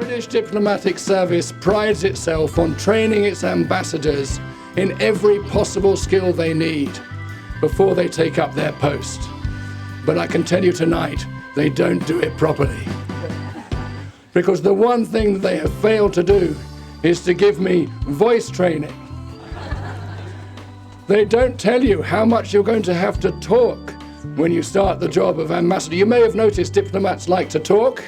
British diplomatic service prides itself on training its ambassadors in every possible skill they need before they take up their post. But I can tell you tonight, they don't do it properly. Because the one thing that they have failed to do is to give me voice training. They don't tell you how much you're going to have to talk when you start the job of ambassador. You may have noticed diplomats like to talk.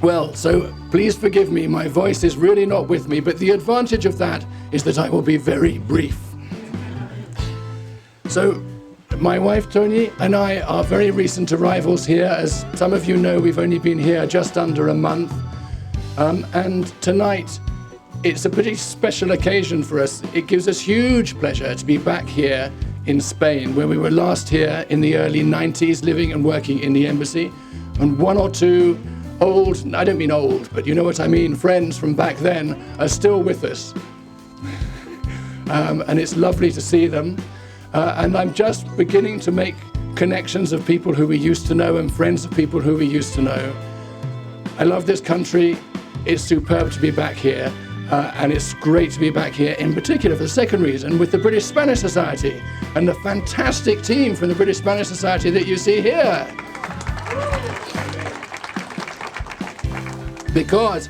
Well, so please forgive me, my voice is really not with me, but the advantage of that is that I will be very brief. So, my wife Tony and I are very recent arrivals here. As some of you know, we've only been here just under a month. And tonight, it's a pretty special occasion for us. It gives us huge pleasure to be back here in Spain, where we were last here in the early 90s, living and working in the embassy. And one or two old, I don't mean old, but you know what I mean, friends from back then are still with us. And it's lovely to see them. And I'm just beginning to make connections of people who we used to know and friends of people who we used to know. I love this country. It's superb to be back here. And it's great to be back here, in particular for the second reason, with the British Spanish Society and the fantastic team from the British Spanish Society that you see here. Because,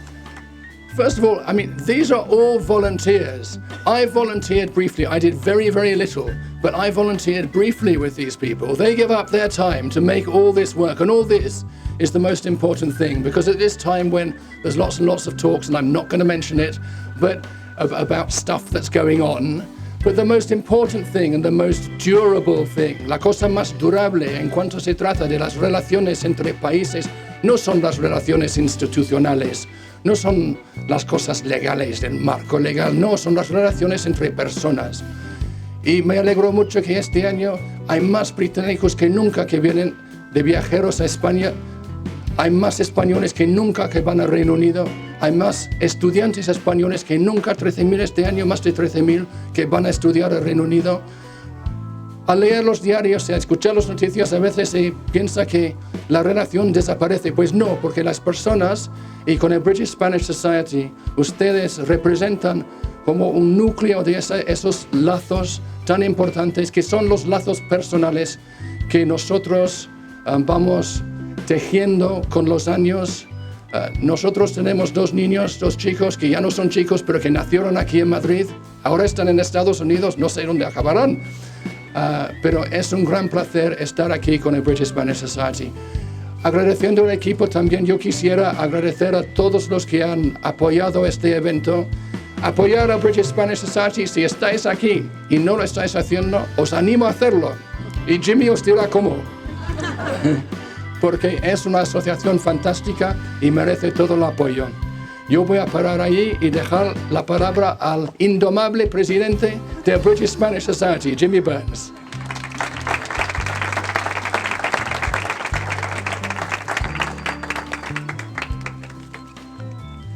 first of all, I mean, these are all volunteers. I volunteered briefly. I did very, very little, but I volunteered briefly with these people. They give up their time to make all this work, and all this is the most important thing, because at this time when there's lots and lots of talks, and I'm not going to mention it, but about stuff that's going on, but the most important thing and the most durable thing, la cosa más durable en cuanto se trata de las relaciones entre países, no son las relaciones institucionales, no son las cosas legales del marco legal, no, son las relaciones entre personas. Y me alegro mucho que este año hay más británicos que nunca que vienen de viajeros a España, hay más españoles que nunca que van al Reino Unido, hay más estudiantes españoles que nunca, 13.000 este año, más de 13.000 que van a estudiar al Reino Unido. Al leer los diarios y a escuchar las noticias a veces se piensa que la relación desaparece. Pues no, porque las personas, y con el British Spanish Society, ustedes representan como un núcleo de esos lazos tan importantes que son los lazos personales que nosotros vamos tejiendo con los años. Nosotros tenemos dos niños, dos chicos que ya no son chicos, pero que nacieron aquí en Madrid. Ahora están en Estados Unidos, no sé dónde acabarán. Pero es un gran placer estar aquí con el British Spanish Society. Agradeciendo al equipo también, yo quisiera agradecer a todos los que han apoyado este evento. Apoyar al British Spanish Society, si estáis aquí y no lo estáis haciendo, os animo a hacerlo. Y Jimmy os dirá cómo. Porque es una asociación fantástica y merece todo el apoyo. Yo voy a parar allí y dejar la palabra al indomable presidente del British Spanish Society, Jimmy Burns.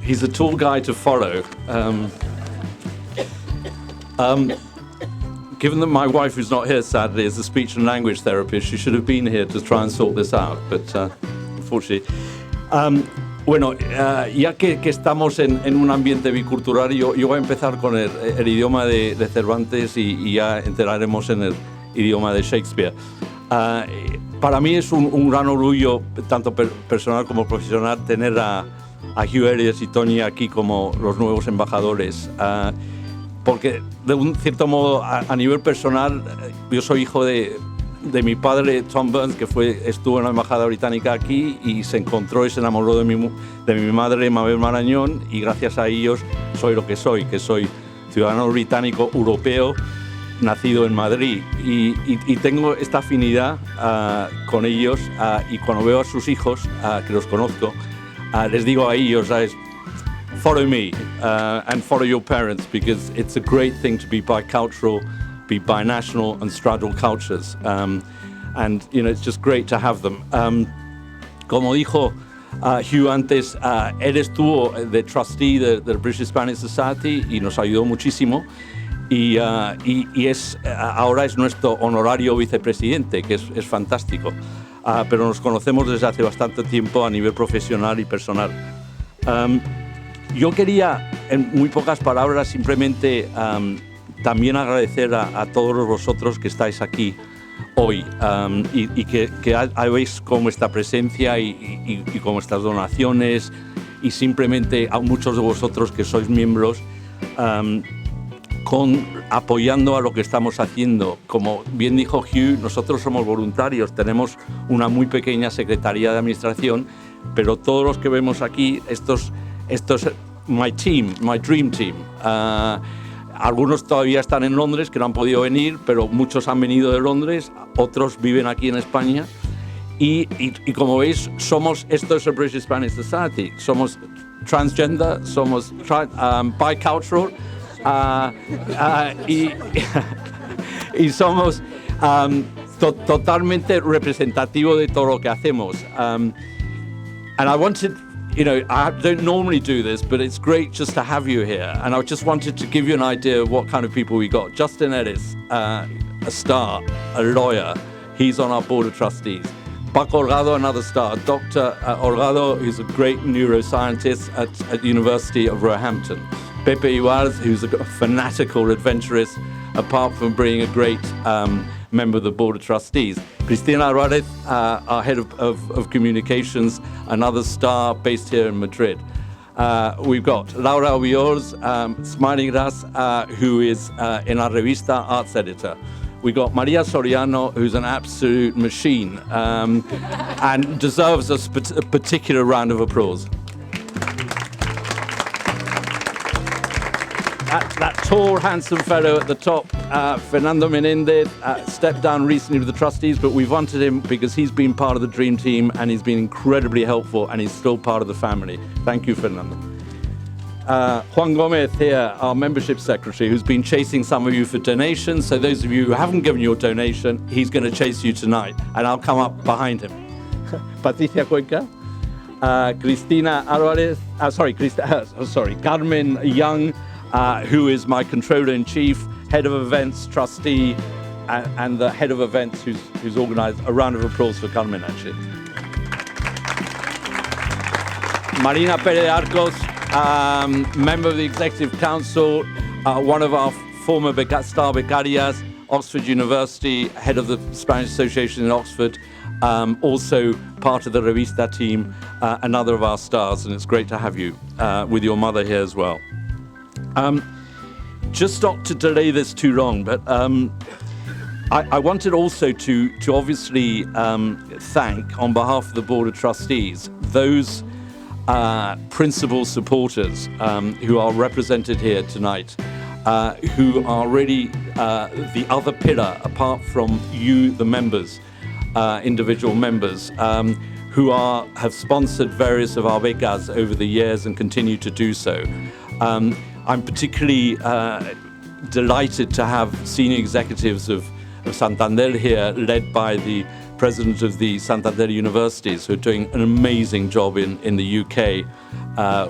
He's a tall guy to follow. Given that my wife, who's not here sadly, is a speech and language therapist, she should have been here to try and sort this out, but unfortunately. Bueno, ya que estamos en un ambiente bicultural, yo voy a empezar con el idioma de Cervantes y ya entraremos en el idioma de Shakespeare. Para mí es un gran orgullo, tanto personal como profesional, tener a Hugh Elliott y Tony aquí como los nuevos embajadores. Porque de un cierto modo, a nivel personal, yo soy hijo de mi padre, Tom Burns, que estuvo en la embajada británica aquí y se encontró y se enamoró de mi madre, Mabel Marañón, y gracias a ellos soy lo que soy ciudadano británico europeo, nacido en Madrid. Y tengo esta afinidad con ellos, y cuando veo a sus hijos, que los conozco, les digo a ellos, ¿sabes? Follow me and follow your parents, because it's a great thing to be bicultural, be binational and straddle cultures. And, you know, it's just great to have them. Como dijo Hugh antes, él estuvo de trustee del British Spanish Society y nos ayudó muchísimo. Y ahora es nuestro honorario vicepresidente, que es fantástico. Pero nos conocemos desde hace bastante tiempo a nivel profesional y personal. Yo quería, en muy pocas palabras, simplemente también agradecer a todos vosotros que estáis aquí hoy y que veis con vuestra presencia y con vuestras donaciones y simplemente a muchos de vosotros que sois miembros apoyando a lo que estamos haciendo. Como bien dijo Hugh, nosotros somos voluntarios, tenemos una muy pequeña secretaría de administración, pero todos los que vemos aquí, estos my team, my dream team. Algunos todavía están en Londres, que no han podido venir, pero muchos han venido de Londres, otros viven aquí en España. Y como veis, esto es el British Spanish Society. Somos transgender, somos bicultural y somos totalmente representativo de todo lo que hacemos. And I wanted, I don't normally do this, but it's great just to have you here. And I just wanted to give you an idea of what kind of people we got. Justin Ellis, a star, a lawyer. He's on our board of trustees. Buck Orgado, another star. Dr. Orgado, who's a great neuroscientist at the University of Roehampton. Pepe Ibarz, who's a fanatical adventurist, apart from being a great member of the Board of Trustees. Cristina Álvarez, our head of communications, another star based here in Madrid. We've got Laura Obiors, smiling at us, who is in our Revista arts editor. We got Maria Soriano, who's an absolute machine and deserves a particular round of applause. That tall, handsome fellow at the top, Fernando Menendez, stepped down recently with the trustees, but we wanted him because he's been part of the dream team and he's been incredibly helpful and he's still part of the family. Thank you, Fernando. Juan Gomez here, our membership secretary, who's been chasing some of you for donations. So those of you who haven't given your donation, he's going to chase you tonight, and I'll come up behind him. Patricia Cuenca, Cristina Álvarez, Carmen Young, who is my controller-in-chief, head of events, trustee, and the head of events who's organised. A round of applause for Carmen, actually. Marina Pérez de Arcos, member of the Executive Council, one of our former star becarias, Oxford University, head of the Spanish Association in Oxford, also part of the Revista team, another of our stars, and it's great to have you with your mother here as well. Just not to delay this too long, but I wanted also to obviously thank, on behalf of the Board of Trustees, those principal supporters who are represented here tonight, who are really the other pillar, apart from you, the members, individual members, who have sponsored various of our becas over the years and continue to do so. I'm particularly delighted to have senior executives of Santander here, led by the president of the Santander Universities, who are doing an amazing job in the UK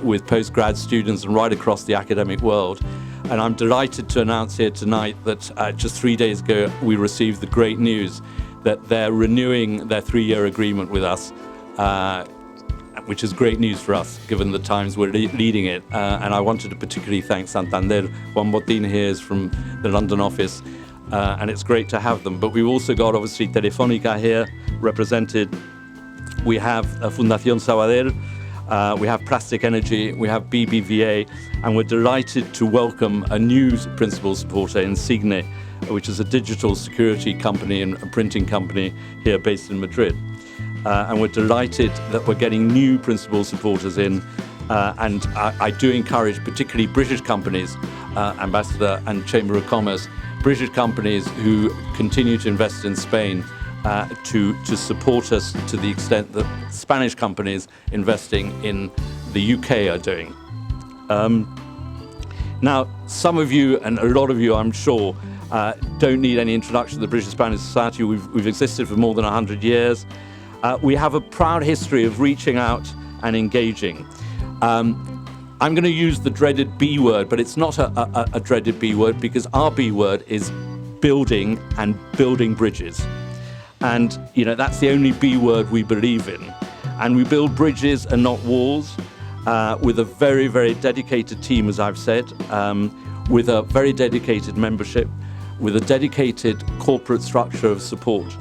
with postgrad students and right across the academic world. And I'm delighted to announce here tonight that just 3 days ago, we received the great news that they're renewing their 3-year agreement with us, which is great news for us, given the times we're leading it. And I wanted to particularly thank Santander. Juan Botín here is from the London office, and it's great to have them. But we've also got, obviously, Telefónica here represented. We have Fundación Sabadell, we have Plastic Energy, we have BBVA, and we're delighted to welcome a new principal supporter, Insigne, which is a digital security company and a printing company here based in Madrid. And we're delighted that we're getting new principal supporters in, and I do encourage particularly British companies, Ambassador and Chamber of Commerce, British companies who continue to invest in Spain to support us to the extent that Spanish companies investing in the UK are doing. Now, some of you, and a lot of you I'm sure, don't need any introduction to the British Spanish Society. We've existed for more than 100 years. We have a proud history of reaching out and engaging. I'm going to use the dreaded B word, but it's not a dreaded B word, because our B word is building and building bridges. And, that's the only B word we believe in. And we build bridges and not walls. with a very, very dedicated team, as I've said, with a very dedicated membership, with a dedicated corporate structure of support.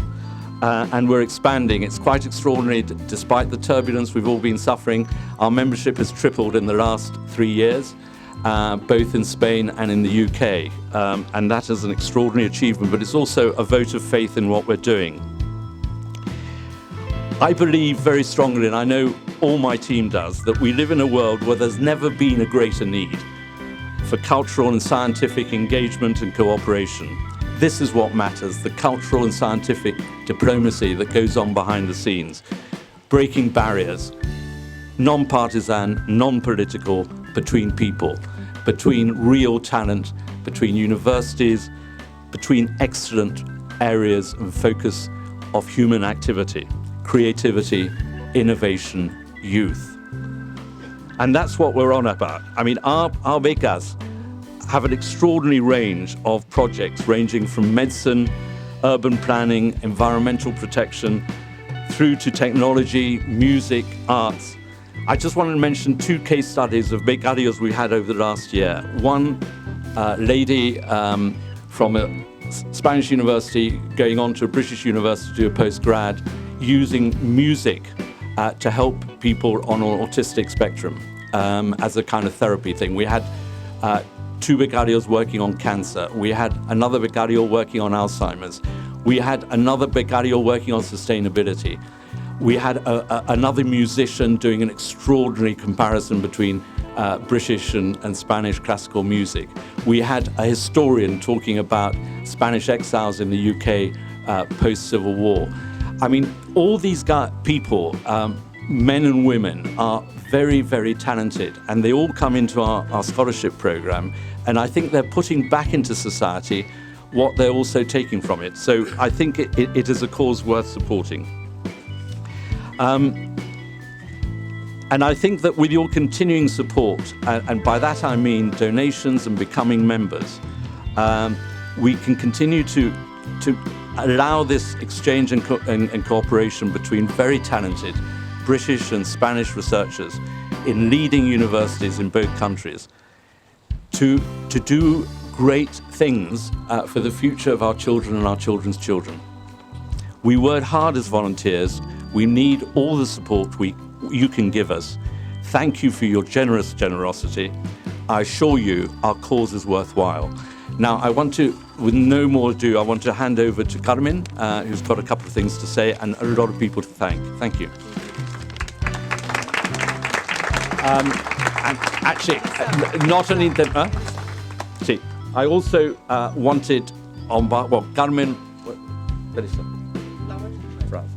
And we're expanding. It's quite extraordinary. Despite the turbulence we've all been suffering, our membership has tripled in the last 3 years, both in Spain and in the UK. And that is an extraordinary achievement, but it's also a vote of faith in what we're doing. I believe very strongly, and I know all my team does, that we live in a world where there's never been a greater need for cultural and scientific engagement and cooperation. This is what matters, the cultural and scientific diplomacy that goes on behind the scenes, breaking barriers, non-partisan, non-political, between people, between real talent, between universities, between excellent areas and focus of human activity, creativity, innovation, youth. And that's what we're on about. I mean, our becas have an extraordinary range of projects ranging from medicine, urban planning, environmental protection, through to technology, music, arts. I just wanted to mention 2 case studies of becarios we had over the last year. One lady from a Spanish university going on to a British university to do a postgrad, using music to help people on an autistic spectrum as a kind of therapy thing. We had 2 becarios working on cancer. We had another becario working on Alzheimer's. We had another becario working on sustainability. We had another musician doing an extraordinary comparison between British and Spanish classical music. We had a historian talking about Spanish exiles in the UK post-Civil War. I mean, all these people, men and women, are very, very talented, and they all come into our scholarship program, and I think they're putting back into society what they're also taking from it. So I think it is a cause worth supporting. And I think that with your continuing support, and by that I mean donations and becoming members, we can continue to allow this exchange and cooperation between very talented British and Spanish researchers in leading universities in both countries to do great things for the future of our children and our children's children. We work hard as volunteers. We need all the support you can give us. Thank you for your generosity. I assure you our cause is worthwhile. Now, I want to, with no more ado, I want to hand over to Carmen, who's got a couple of things to say and a lot of people to thank. Thank you. And actually, not an interview. See, I also wanted on, well, Carmen, where is that? France.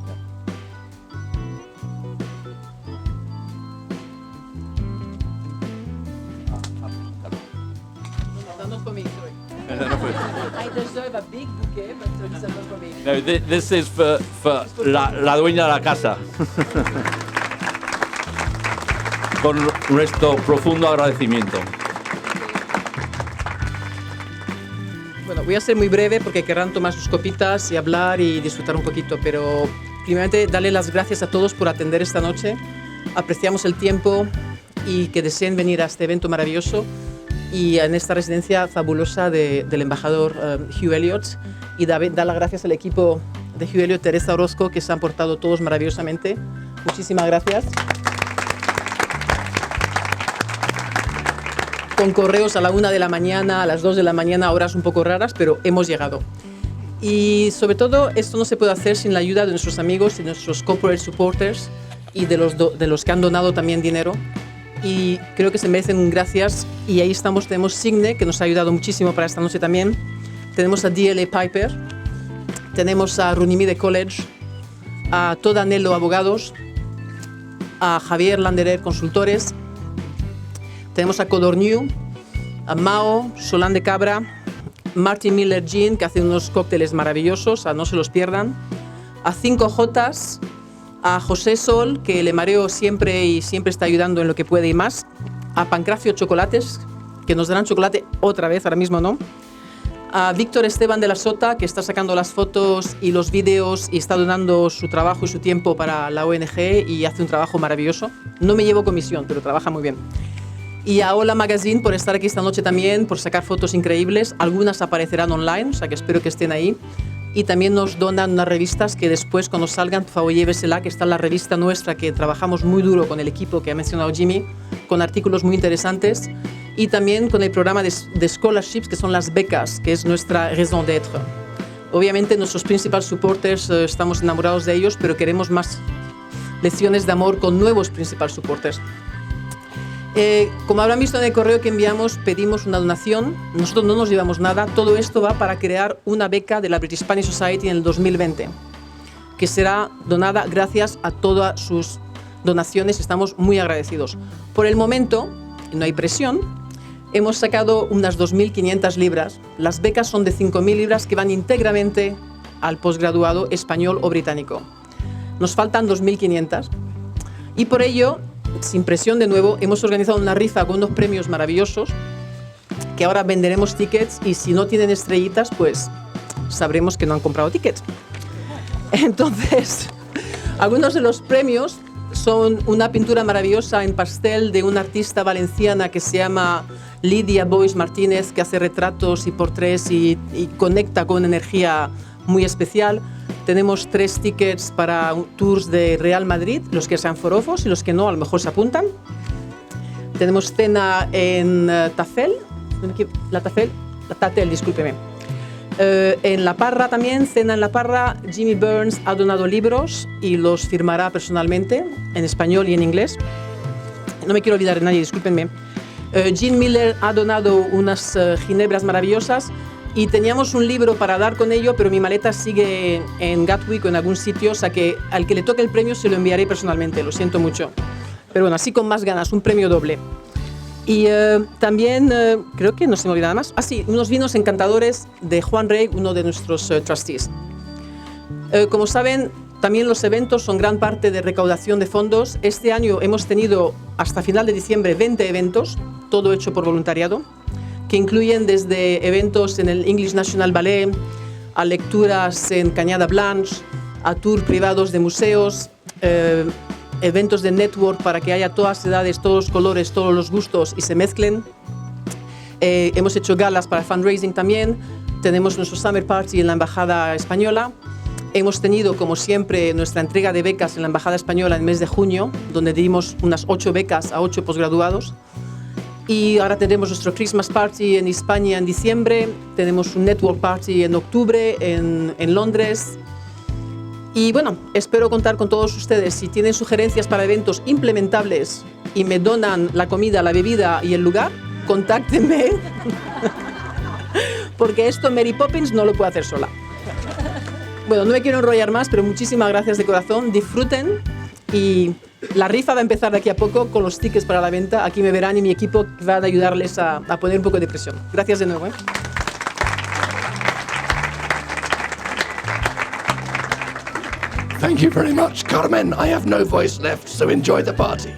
Not for me, sorry. I deserve a big bouquet, but it's not for me. No, this is for la dueña de la casa. Con nuestro profundo agradecimiento. Bueno, voy a ser muy breve porque querrán tomar sus copitas y hablar y disfrutar un poquito, pero primeramente darle las gracias a todos por atender esta noche. Apreciamos el tiempo y que deseen venir a este evento maravilloso y en esta residencia fabulosa del embajador Hugh Elliot, y dar las gracias al equipo de Hugh Elliot, Teresa Orozco, que se han portado todos maravillosamente. Muchísimas gracias. Con correos a la 1 de la mañana, a las 2 de la mañana, horas un poco raras, pero hemos llegado. Y sobre todo, esto no se puede hacer sin la ayuda de nuestros amigos y de nuestros corporate supporters y de los que han donado también dinero. Y creo que se merecen un gracias. Y ahí estamos, tenemos Signe, que nos ha ayudado muchísimo para esta noche también. Tenemos a DLA Piper, tenemos a Runimide College, a Toda Nello Abogados, a Javier Landerer Consultores, tenemos a Codorniu, a Mao, Solán de Cabra, Martin Miller Jean, que hace unos cócteles maravillosos, no se los pierdan, a 5Js, a José Sol, que le mareo siempre y siempre está ayudando en lo que puede y más, a Pancracio Chocolates, que nos darán chocolate otra vez, ahora mismo no, A Víctor Esteban de la Sota, que está sacando las fotos y los vídeos y está donando su trabajo y su tiempo para la ONG y hace un trabajo maravilloso. No me llevo comisión, pero trabaja muy bien. Y a Hola Magazine por estar aquí esta noche también, por sacar fotos increíbles. Algunas aparecerán online, o sea que espero que estén ahí. Y también nos donan unas revistas que después, cuando salgan, por favor llévesela, que está la revista nuestra, que trabajamos muy duro con el equipo que ha mencionado Jimmy, con artículos muy interesantes. Y también con el programa de scholarships, que son las becas, que es nuestra raison d'être. Obviamente nuestros principales supporters estamos enamorados de ellos, pero queremos más lecciones de amor con nuevos principales supporters. Como habrán visto en el correo que enviamos, pedimos una donación. Nosotros no nos llevamos nada. Todo esto va para crear una beca de la British Spanish Society en el 2020, que será donada gracias a todas sus donaciones. Estamos muy agradecidos. Por el momento, no hay presión, hemos sacado unas 2.500 libras. Las becas son de 5.000 libras que van íntegramente al posgraduado español o británico. Nos faltan 2.500 y por ello, sin presión de nuevo, hemos organizado una rifa con unos premios maravillosos que ahora venderemos tickets y si no tienen estrellitas, pues sabremos que no han comprado tickets. Entonces, algunos de los premios son una pintura maravillosa en pastel de una artista valenciana que se llama Lidia Boix Martínez, que hace retratos y portraits y conecta con energía muy especial. Tenemos 3 tickets para tours de Real Madrid, los que sean forofos y los que no, a lo mejor se apuntan. Tenemos cena en Tafel, discúlpeme. En La Parra también, cena en La Parra. Jimmy Burns ha donado libros y los firmará personalmente en español y en inglés. No me quiero olvidar de nadie, discúlpenme. Jean Miller ha donado unas ginebras maravillosas y teníamos un libro para dar con ello, pero mi maleta sigue en Gatwick o en algún sitio, o sea que al que le toque el premio se lo enviaré personalmente, lo siento mucho. Pero bueno, así con más ganas, un premio doble. Y también, creo que no se me olvida nada más. Ah, sí, unos vinos encantadores de Juan Rey, uno de nuestros trustees. Como saben, también los eventos son gran parte de recaudación de fondos. Este año hemos tenido, hasta final de diciembre, 20 eventos, todo hecho por voluntariado, que incluyen desde eventos en el English National Ballet, a lecturas en Cañada Blanche, a tours privados de museos, eventos de network para que haya todas las edades, todos los colores, todos los gustos y se mezclen. Hemos hecho galas para fundraising también. Tenemos nuestro Summer Party en la Embajada Española. Hemos tenido, como siempre, nuestra entrega de becas en la Embajada Española en el mes de junio, donde dimos unas 8 becas a 8 posgraduados. Y ahora tendremos nuestro Christmas Party en España en diciembre. Tenemos un Network Party en octubre en Londres. Y bueno, espero contar con todos ustedes. Si tienen sugerencias para eventos implementables y me donan la comida, la bebida y el lugar, contáctenme. Porque esto Mary Poppins no lo puedo hacer sola. Bueno, no me quiero enrollar más, pero muchísimas gracias de corazón. Disfruten y la rifa va a empezar de aquí a poco con los tickets para la venta. Aquí me verán y mi equipo va a ayudarles a poner un poco de presión. Gracias de nuevo. Thank you very much, Carmen. I have no voice left, so enjoy the party.